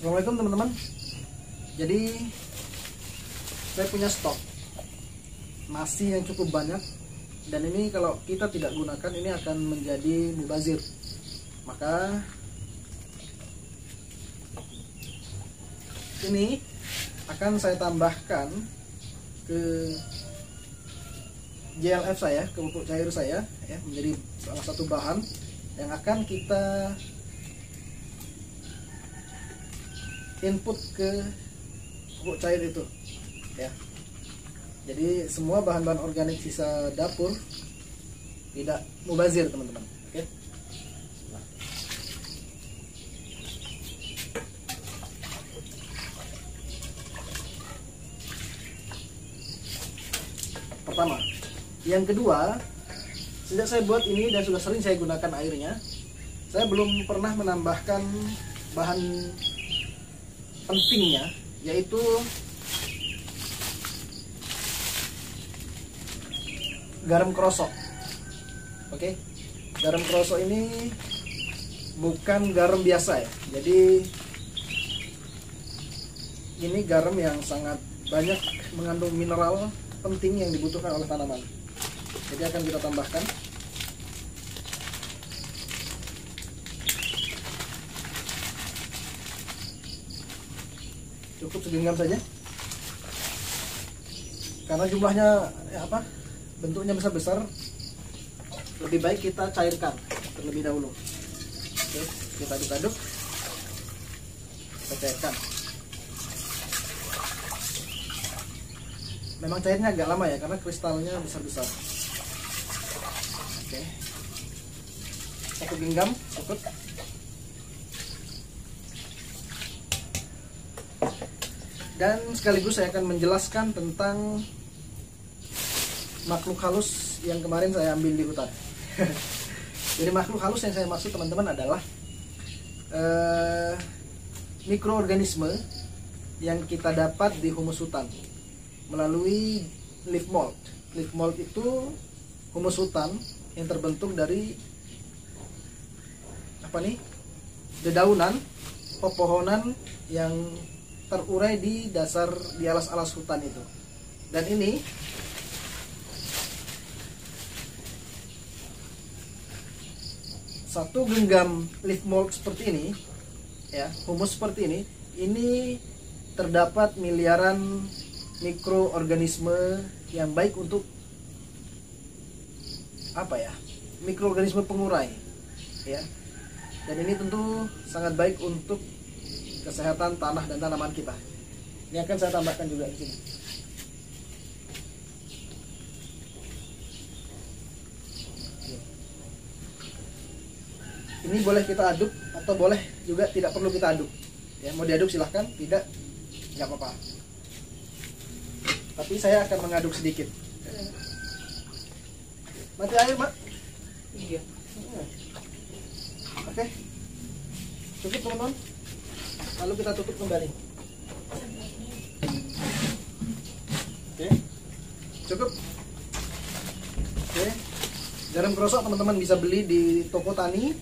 Assalamualaikum teman-teman. Jadi saya punya stok nasi yang cukup banyak, dan ini kalau kita tidak gunakan ini akan menjadi mubazir. Maka ini akan saya tambahkan ke JLF saya, ke pupuk cair saya ya, menjadi salah satu bahan yang akan kita input ke pupuk cair itu ya. Jadi semua bahan-bahan organik sisa dapur tidak mubazir teman-teman. Oke. Nah. Pertama, yang kedua, sejak saya buat ini dan sudah sering saya gunakan airnya, saya belum pernah menambahkan bahan pentingnya, yaitu garam krosok. Oke, garam krosok ini bukan garam biasa ya. Jadi ini garam yang sangat banyak mengandung mineral penting yang dibutuhkan oleh tanaman. Jadi akan kita tambahkan. Cukup segenggam saja. Karena jumlahnya bentuknya besar-besar, lebih baik kita cairkan terlebih dahulu. Oke, kita aduk-aduk, kita cairkan. Memang cairnya agak lama ya, karena kristalnya besar-besar. Oke, 1 genggam cukup. Dan sekaligus saya akan menjelaskan tentang makhluk halus yang kemarin saya ambil di hutan. Jadi makhluk halus yang saya maksud teman-teman adalah mikroorganisme yang kita dapat di humus hutan melalui leaf mold. Leaf mold itu humus hutan yang terbentuk dari dedaunan pepohonan yang terurai di alas-alas hutan itu. Dan ini satu genggam leaf mold seperti ini ya, humus seperti ini terdapat miliaran mikroorganisme yang baik untuk mikroorganisme pengurai ya. Dan ini tentu sangat baik untuk kesehatan tanah dan tanaman kita. Ini akan saya tambahkan juga di sini. Ini boleh kita aduk atau boleh juga tidak perlu kita aduk. Ya, mau diaduk silahkan, tidak nggak apa-apa. Tapi saya akan mengaduk sedikit. Mati air, Mak? Iya. Oke. Cukup, teman-teman. Lalu kita tutup kembali. Oke, cukup. Oke, garam krosok teman-teman bisa beli di toko tani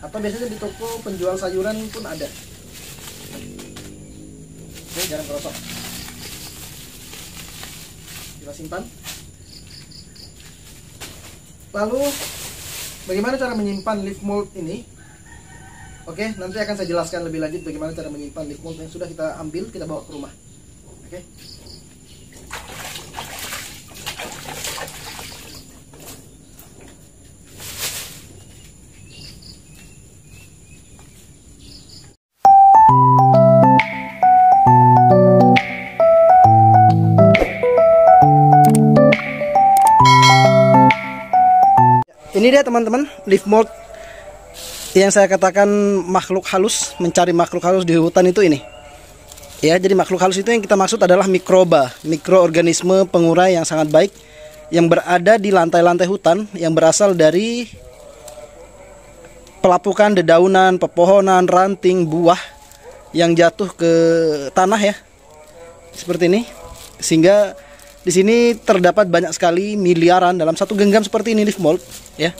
atau biasanya di toko penjual sayuran pun ada. Oke, garam krosok kita simpan. Lalu bagaimana cara menyimpan leaf mold ini? Oke, nanti akan saya jelaskan lebih lanjut bagaimana cara menyimpan leaf mold yang sudah kita ambil, kita bawa ke rumah. Oke. Ini dia teman-teman, leaf mold yang saya katakan makhluk halus, mencari makhluk halus di hutan itu ini. Ya, jadi makhluk halus itu yang kita maksud adalah mikroba, mikroorganisme pengurai yang sangat baik yang berada di lantai-lantai hutan yang berasal dari pelapukan dedaunan, pepohonan, ranting, buah yang jatuh ke tanah ya. Seperti ini. Sehingga di sini terdapat banyak sekali miliaran dalam satu genggam seperti ini leaf mold ya.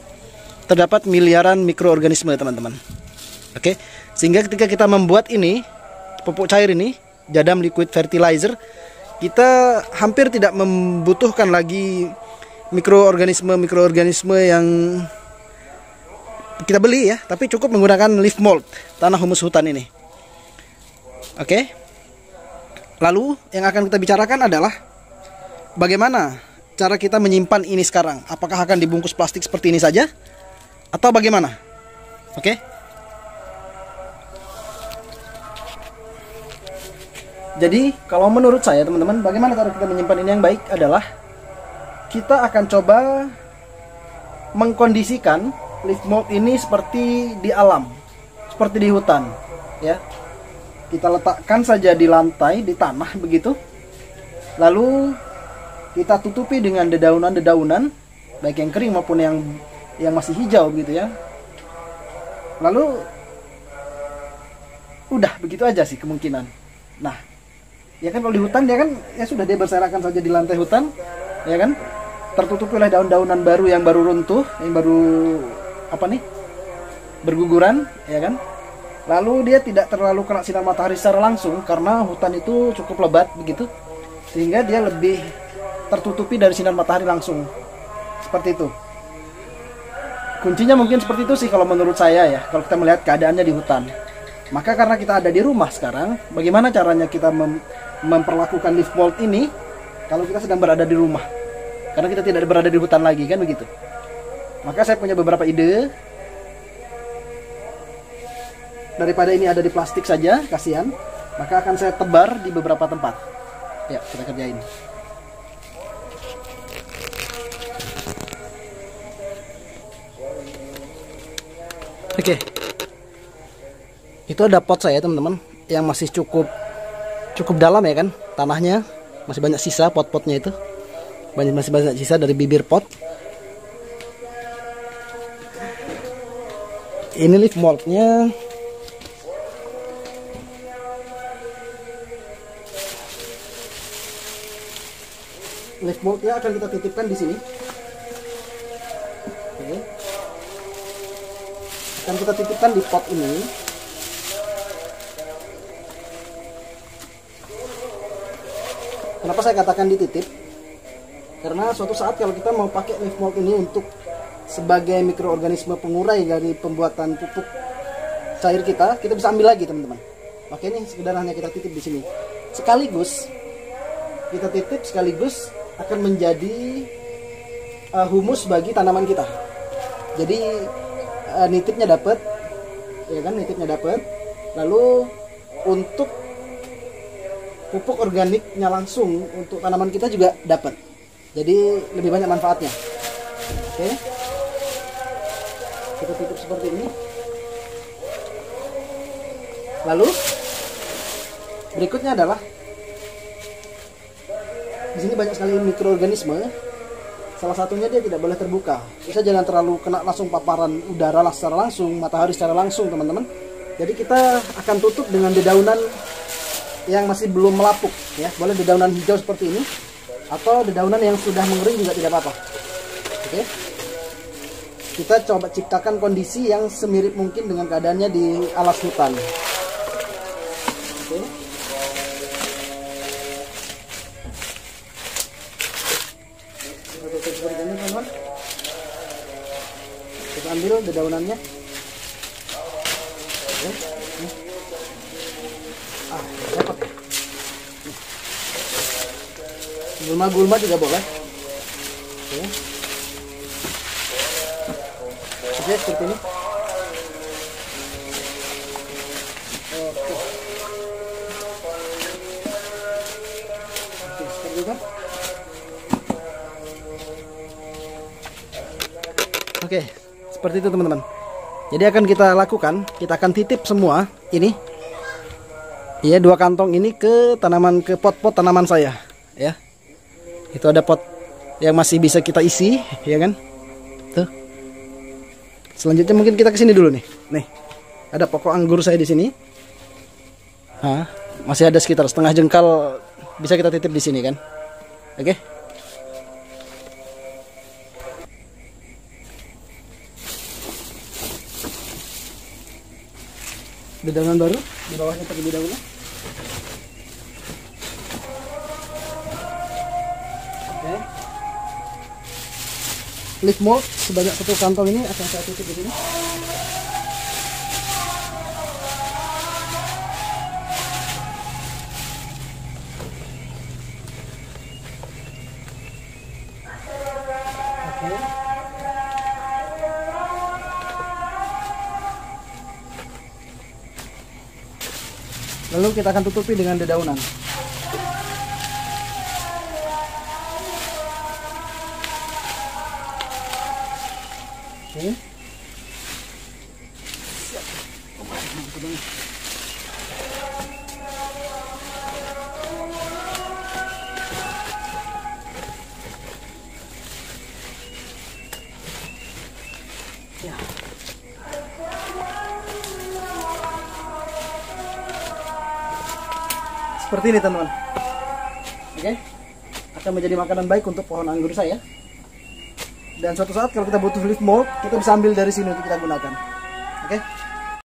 Terdapat miliaran mikroorganisme teman-teman. Oke, sehingga ketika kita membuat ini pupuk cair ini, Jadam Liquid Fertilizer, kita hampir tidak membutuhkan lagi mikroorganisme yang kita beli ya, tapi cukup menggunakan leaf mold, tanah humus hutan ini. Oke. Lalu yang akan kita bicarakan adalah bagaimana cara kita menyimpan ini sekarang. Apakah akan dibungkus plastik seperti ini saja atau bagaimana? Oke. Jadi kalau menurut saya teman-teman, bagaimana cara kita menyimpan ini yang baik adalah kita akan coba mengkondisikan leaf mold ini seperti di alam, seperti di hutan ya. Kita letakkan saja di lantai, di tanah begitu. Lalu kita tutupi dengan dedaunan-dedaunan, baik yang kering maupun yang masih hijau begitu ya. Lalu udah begitu aja sih kemungkinan. Nah, ya kan kalau di hutan dia kan ya sudah, dia berserakan saja di lantai hutan, ya kan? Tertutupi oleh daun-daunan baru yang baru runtuh, yang baru berguguran, ya kan? Lalu dia tidak terlalu kena sinar matahari secara langsung karena hutan itu cukup lebat begitu, sehingga dia lebih tertutupi dari sinar matahari langsung. Seperti itu. Kuncinya mungkin seperti itu sih kalau menurut saya ya, kalau kita melihat keadaannya di hutan. Maka karena kita ada di rumah sekarang, bagaimana caranya kita memperlakukan leaf mold ini kalau kita sedang berada di rumah? Karena kita tidak berada di hutan lagi kan begitu. Maka saya punya beberapa ide. Daripada ini ada di plastik saja, kasihan, maka akan saya tebar di beberapa tempat. Ya, kita kerjain. Oke. Itu ada pot saya teman-teman, yang masih cukup dalam ya kan, tanahnya masih banyak sisa, pot-potnya itu masih banyak sisa dari bibir pot. Ini leaf moldnya. Leaf moldnya akan kita titipkan di sini. Oke. Akan kita titipkan di pot ini. Kenapa saya katakan dititip? Karena suatu saat kalau kita mau pakai leaf mold ini untuk sebagai mikroorganisme pengurai dari pembuatan pupuk cair kita bisa ambil lagi teman-teman. Oke, ini sekedar hanya kita titip di sini. Sekaligus kita titip, sekaligus akan menjadi humus bagi tanaman kita. Jadi nitipnya dapat, ya kan, nitipnya dapat. Lalu untuk pupuk organiknya langsung untuk tanaman kita juga dapat. Jadi lebih banyak manfaatnya. Oke, kita tutup seperti ini. Lalu berikutnya adalah di sini banyak sekali mikroorganisme. Salah satunya dia tidak boleh terbuka. Bisa jangan terlalu kena langsung paparan udara secara langsung, matahari secara langsung teman-teman. Jadi kita akan tutup dengan dedaunan yang masih belum melapuk ya. Boleh dedaunan hijau seperti ini, atau dedaunan yang sudah mengering juga tidak apa-apa. Oke. Kita coba ciptakan kondisi yang semirip mungkin dengan keadaannya di alas hutan. Oke. Seperti ini teman-teman. Kita ambil dedaunannya. Oke. Dapat. Gulma-gulma juga boleh. Oke, seperti ini. Oke. Seperti itu. Oke, seperti itu teman-teman. Jadi akan kita lakukan, kita akan titip semua ini, ya, 2 kantong ini ke pot-pot tanaman saya, ya. Itu ada pot yang masih bisa kita isi, ya kan? Tuh. Selanjutnya mungkin kita ke sini dulu nih. Nih, ada pokok anggur saya di sini. Nah, masih ada sekitar setengah jengkal, bisa kita titip di sini kan? Oke. Dedaunan baru di bawahnya terlebih dahulu. Oke. Leaf mold sebanyak 1 kantong ini akan saya tutup di sini. Lalu kita akan tutupi dengan dedaunan. Oke. Siap. Ya. Seperti ini teman-teman. Oke. Akan menjadi makanan baik untuk pohon anggur saya. Dan suatu saat kalau kita butuh leaf mold, kita bisa ambil dari sini untuk kita gunakan. Oke.